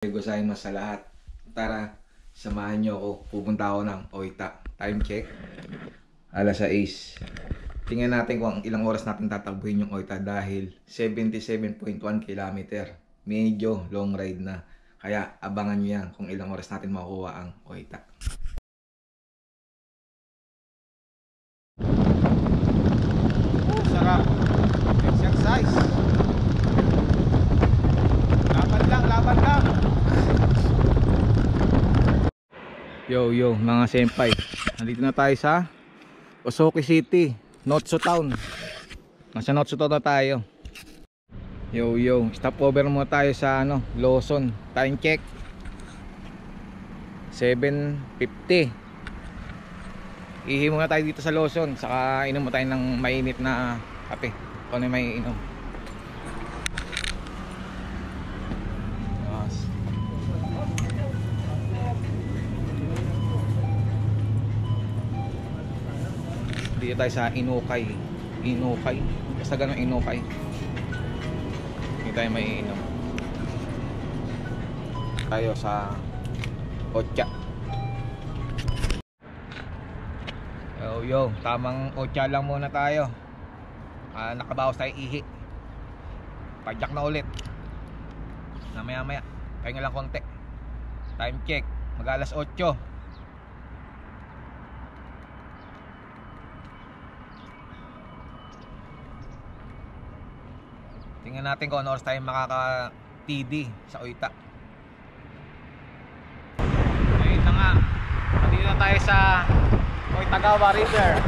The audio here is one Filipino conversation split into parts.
Gozaimasu sa lahat. Tara, samahan nyo ako. Pupunta ako ng Oita. Time check. Alas 6. Tingnan natin kung ilang oras natin tatakbuhin yung Oita dahil 77.1 kilometer. Medyo long ride na. Kaya abangan nyo yan kung ilang oras natin makukuha ang Oita. Sarap. Exercise. Laban lang. Yo mga senpai, nandito na tayo sa Osoki City, Notso Town. Nasa Notso Town na tayo. Yo stopover muna tayo sa Lawson. Time check 7:50. Ihi muna tayo dito sa Lawson, saka inom mo tayo ng mainit na kape kung ano may inom. Dito tayo sa Inokay. Basta ganun Inokay. Dito tayo may inom. Tayo sa Ocha. Yo, tamang Ocha lang muna tayo. Nakabawas tayo ihi. Padyak na ulit. Maya pahinga lang konti. Time check, mag-alas 8. Tingnan natin kung ano oras tayo makaka-TD sa Oita. Ayun na nga. Nandito na tayo sa Oitagawa River.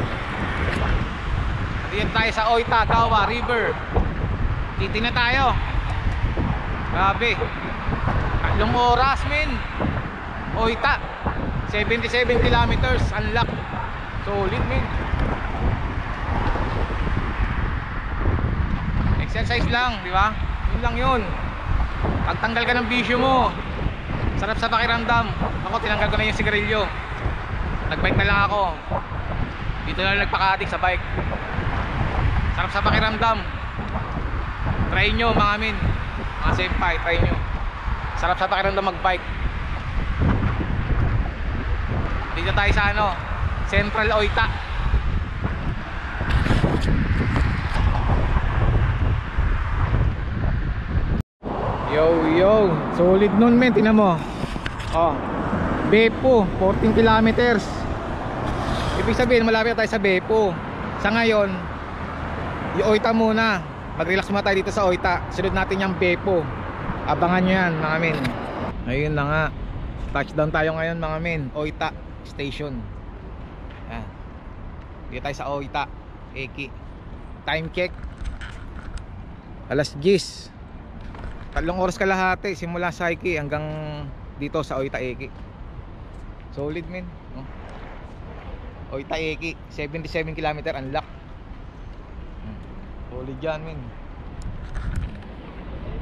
Nandito tayo sa Oitagawa River. TD na tayo. Grabe. 3 oras men. Oita 77 kilometers. Unlock. Solid men. Exercise lang, di ba? Yun lang yun. Pagtanggal ka ng bisyo mo, sarap sa pakiramdam. Ako, tinanggal ko na yung sigarilyo. Nagbike na lang ako. Dito na lang nagpaka-addict sa bike. Sarap sa pakiramdam. Try nyo mga min, mga senpai, try nyo. Sarap sa pakiramdam magbike. Dito tayo sa Central Oita. Yo, solid nun men, tingnan mo. Beppo, 14 kilometers. Ibig sabihin malapit tayo sa Beppo. Sa ngayon, yung Oita muna. Mag-relax muna tayo dito sa Oita. Sunod natin yung Beppo. Abangan nyo yan mga men. Ayun na nga, touchdown tayo ngayon mga men. Oita Station. Yan. Dito tayo sa Oita Eki. Time check alas 10. 3 oras kalahati simula sa Eki hanggang dito sa Oita Eki. Solid men, no? Oita Eki 77 km unlock. Solid yan men.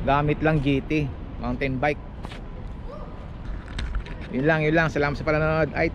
Gamit lang GT mountain bike. Yun lang. Salamat sa panonood. Ay